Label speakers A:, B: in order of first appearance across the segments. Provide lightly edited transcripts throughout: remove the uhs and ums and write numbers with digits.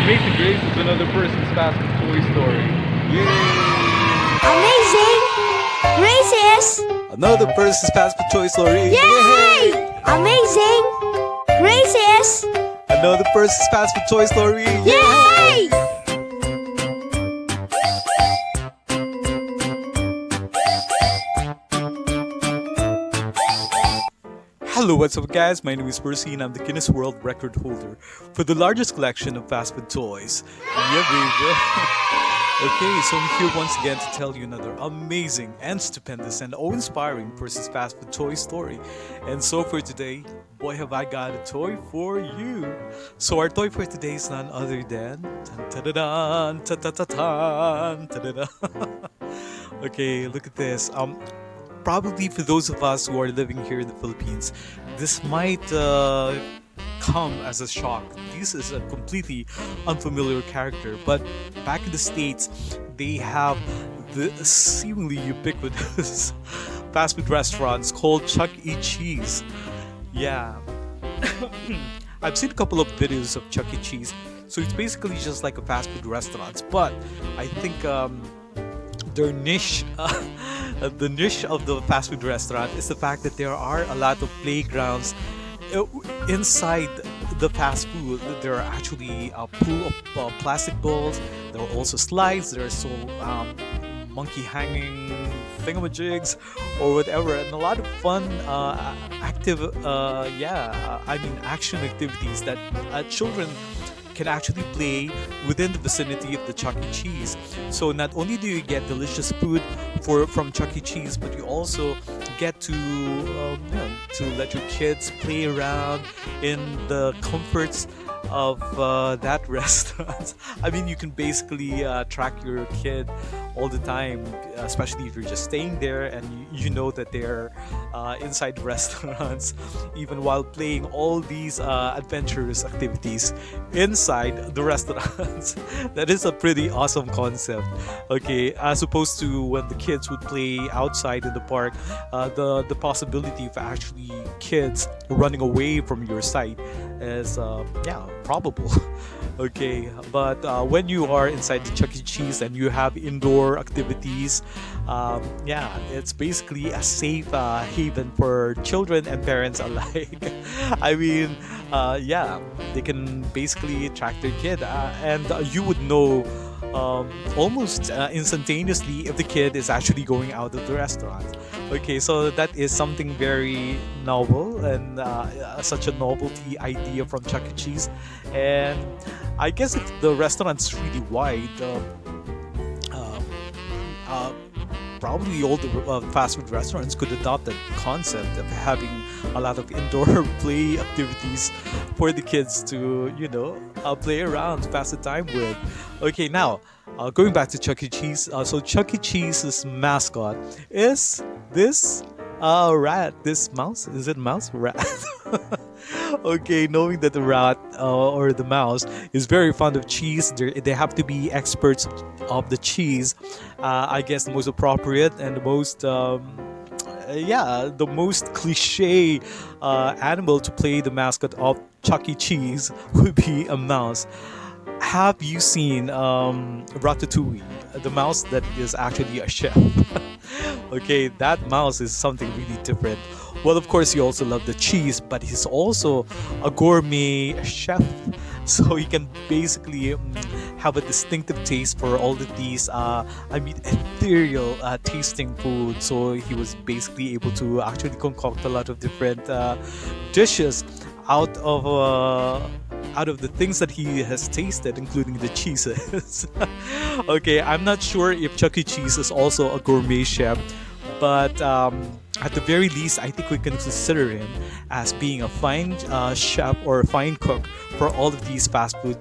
A: Amazing Grace is another person's fast food toy story. Yay!
B: Amazing Grace is
C: Another person's fast food toy story.
B: Yay! Amazing Grace is
C: Another person's fast food toy story.
B: Yay!
C: Hello, what's up guys? My name is Percy and I'm the Guinness World Record holder for the largest collection of fast food toys. Yeah, baby. Okay, so I'm here once again to tell you another amazing and stupendous and awe-inspiring person's fast food toy story. And so for today, boy have I got a toy for you. So our toy for today is none other than Okay, look at this. Probably for those of us who are living here in the Philippines, this might come as a shock. This is a completely unfamiliar character, but back in the States, they have the seemingly ubiquitous fast food restaurants called Chuck E. Cheese. Yeah. I've seen a couple of videos of Chuck E. Cheese, so it's basically just like a fast food restaurant, but I think their niche, the niche of the fast food restaurant is the fact that there are a lot of playgrounds inside the fast food. There are actually a pool of plastic balls. There are also slides. There are so monkey hanging thingamajigs or whatever, and a lot of fun, active, action activities that children can actually play within the vicinity of the Chuck E. Cheese. So not only do you get delicious food from Chuck E. Cheese, but you also get to let your kids play around in the comforts of that restaurant. I mean, you can basically track your kid all the time, especially if you're just staying there and you know that they're inside restaurants, even while playing all these adventurous activities inside the restaurants. That is a pretty awesome concept. Okay, as opposed to when the kids would play outside in the park, the possibility of actually kids running away from your sight is probable. Okay, but when you are inside the Chuck E. Cheese and you have indoor activities, it's basically a safe haven for children and parents alike. I mean, they can basically track their kid, and you would know almost instantaneously if the kid is actually going out of the restaurant. Okay, so that is something very novel and such a novelty idea from Chuck E. Cheese. And I guess if the restaurant's really wide, probably all the fast food restaurants could adopt that concept of having a lot of indoor play activities for the kids to, play around, pass the time with. Okay, now, going back to Chuck E. Cheese. So Chuck E. Cheese's mascot is this rat, this mouse. Is it mouse? Rat. Okay, knowing that the rat or the mouse is very fond of cheese, they have to be experts of the cheese. I guess the most appropriate and the most the most cliche animal to play the mascot of Chuck E. Cheese would be a mouse. Have you seen Ratatouille, the mouse that is actually a chef? Okay, that mouse is something really different. Well, of course, he also loves the cheese, but he's also a gourmet chef. So he can basically have a distinctive taste for all of these, ethereal tasting food. So he was basically able to actually concoct a lot of different dishes out of the things that he has tasted, including the cheeses. Okay, I'm not sure if Chuck E. Cheese is also a gourmet chef, but at the very least, I think we can consider him as being a fine chef or a fine cook for all of these fast food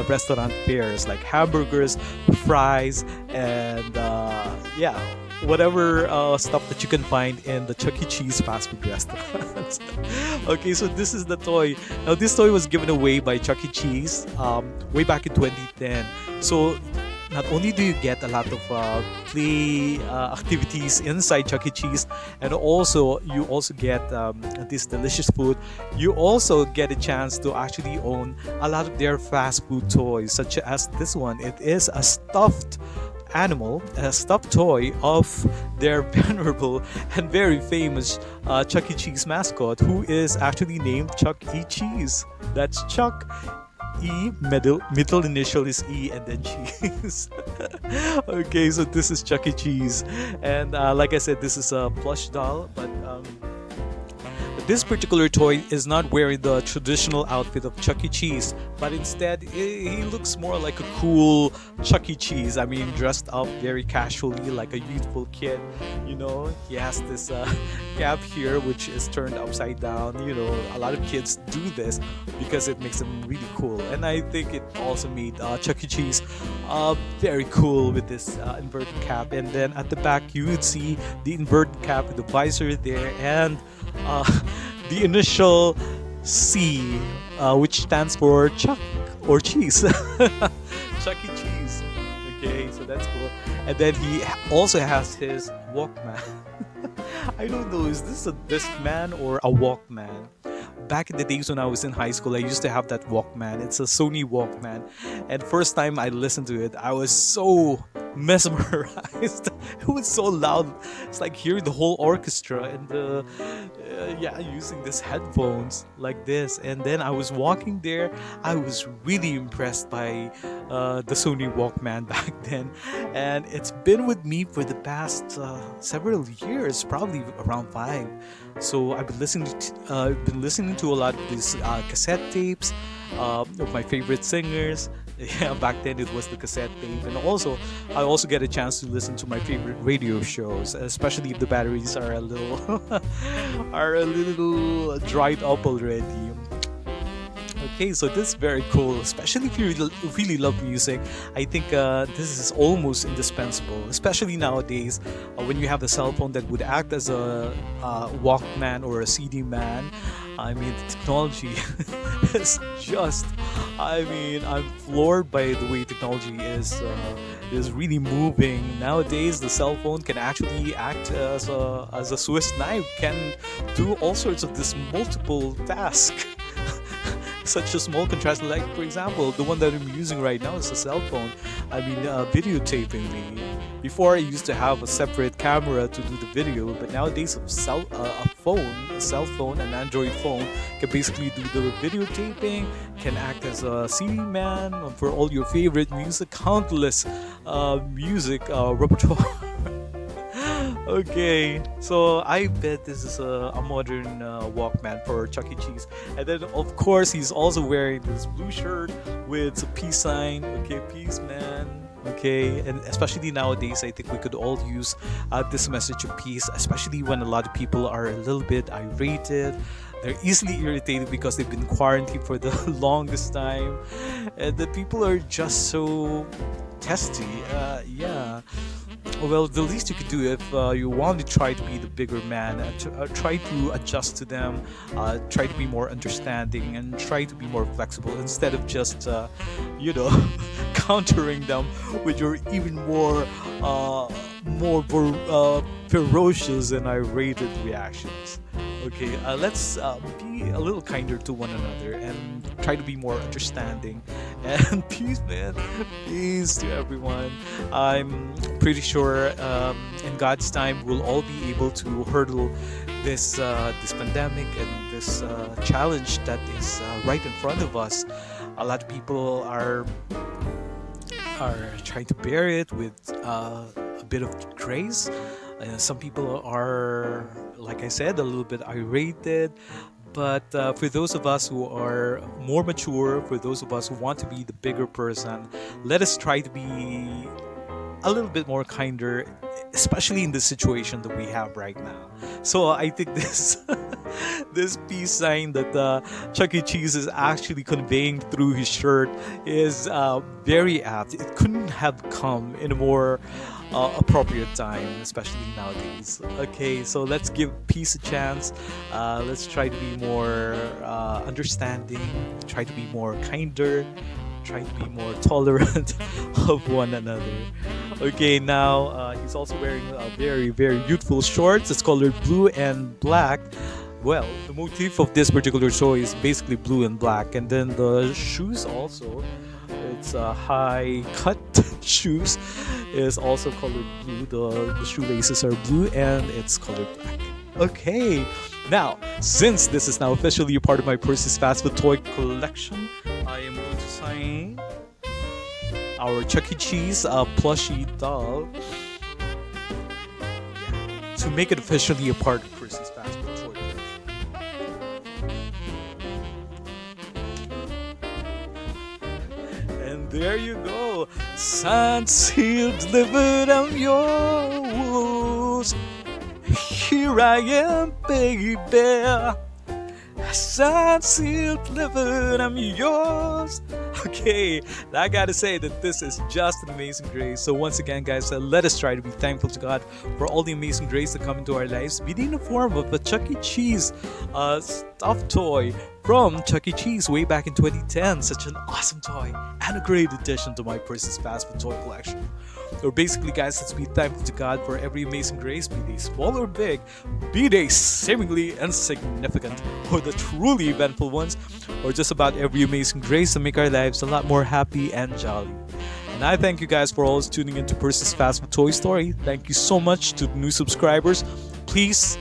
C: restaurant fares like hamburgers, fries, and whatever stuff that you can find in the Chuck E. Cheese fast food restaurants. Okay, so this is the toy. Now, this toy was given away by Chuck E. Cheese way back in 2010. So not only do you get a lot of play activities inside Chuck E. Cheese, and also you also get this delicious food. You also get a chance to actually own a lot of their fast food toys, such as this one. It is a stuffed animal, a stuffed toy of their venerable and very famous Chuck E. Cheese mascot, who is actually named Chuck E. Cheese. That's Chuck E, middle initial is E, and then cheese. Okay, so this is Chuck E. Cheese, and like I said, this is a plush doll, but this particular toy is not wearing the traditional outfit of Chuck E. Cheese, but instead he looks more like a cool Chuck E. Cheese. I mean, dressed up very casually like a youthful kid. You know, he has this cap here which is turned upside down. You know, a lot of kids do this because it makes them really cool, and I think it also made Chuck E. Cheese very cool with this inverted cap. And then at the back you would see the inverted cap with the visor there, and the initial C, which stands for Chuck or cheese. Chuck E. Cheese. Okay, so that's cool. And then he also has his Walkman. I don't know, is this a Discman or a Walkman? Back in the days when I was in high school, I used to have that Walkman. It's a Sony Walkman. And first time I listened to it, I was so mesmerized. It was so loud. It's like hearing the whole orchestra and using these headphones like this. And then I was walking there. I was really impressed by the Sony Walkman back then, and it's been with me for the past several years, probably around 5. So I've been listening to a lot of these cassette tapes of my favorite singers. Yeah, back then it was the cassette tape, and also I also get a chance to listen to my favorite radio shows, especially if the batteries are a little dried up already. Okay, so this is very cool, especially if you really love music. I think this is almost indispensable, especially nowadays when you have the cell phone that would act as a Walkman or a CD man. I mean, the technology is just, I'm floored by the way technology is really moving. Nowadays, the cell phone can actually act as a Swiss knife, can do all sorts of this multiple tasks. Such a small contrast, like for example, the one that I'm using right now is a cell phone. Videotaping me. Before I used to have a separate camera to do the video, but nowadays a cell phone, an Android phone can basically do the videotaping, can act as a CD man for all your favorite music, countless music repertoire. Okay, so I bet this is a modern Walkman for Chuck E. Cheese. And then, of course, he's also wearing this blue shirt with a peace sign. Okay, peace, man. Okay, and especially nowadays, I think we could all use this message of peace, especially when a lot of people are a little bit irritated. They're easily irritated because they've been quarantined for the longest time. And the people are just so testy. Yeah. Well, the least you could do if you want to try to be the bigger man, try to adjust to them, try to be more understanding, and try to be more flexible instead of just, countering them with your even more ferocious and irate reactions. Okay, let's be a little kinder to one another and try to be more understanding. And peace, man. Peace to everyone. I'm pretty sure in God's time we'll all be able to hurdle this pandemic and this challenge that is right in front of us. A lot of people are trying to bear it with a bit of grace. Some people are, like I said, a little bit irritated. But for those of us who are more mature, for those of us who want to be the bigger person, let us try to be a little bit more kinder, especially in the situation that we have right now. So I think this this peace sign that Chuck E. Cheese is actually conveying through his shirt is very apt. It couldn't have come in a more appropriate time, especially nowadays. Okay, so let's give peace a chance. Let's try to be more understanding, try to be more kinder, try to be more tolerant of one another. Okay, now he's also wearing very, very youthful shorts. It's colored blue and black. Well, the motif of this particular toy is basically blue and black, and then the shoes also. It's high cut shoes. Is also colored blue. The shoelaces are blue and it's colored black. Okay, now since this is now officially a part of my Percy's Fast Food toy collection, I am going to sign our Chuck E. Cheese plushie doll to make it officially a part of Percy's Fast Food toy collection. And there you go, signed, sealed, delivered, I'm yours. Here I am, baby. Signed, sealed, delivered, I'm yours. Okay, I gotta say that this is just an amazing grace. So once again, guys, let us try to be thankful to God for all the amazing grace that come into our lives, be it in the form of a Chuck E. Cheese stuffed toy from Chuck E. Cheese way back in 2010. Such an awesome toy and a great addition to my Percy's Fast Food toy collection. So basically, guys, let's be thankful to God for every amazing grace, be they small or big, be they seemingly insignificant, or the truly eventful ones, or just about every amazing grace to make our lives a lot more happy and jolly. And I thank you guys for always tuning into Percy's Fast Food Toy Story. Thank you so much to the new subscribers. Please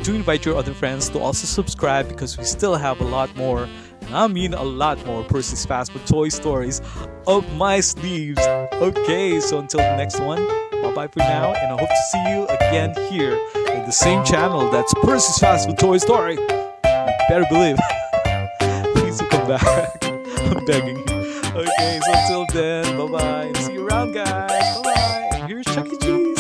C: do invite your other friends to also subscribe, because we still have a lot more, and I mean a lot more, Percy's Fast Food Toy Stories up my sleeves. Okay, so until the next one, bye-bye for now, and I hope to see you again here in the same channel. That's Percy's Fast Food Toy Story. You better believe. Please do come back. I'm begging you. Okay, so until then, bye-bye, and see you around, guys. Bye-bye. And here's Chuck E. Cheese.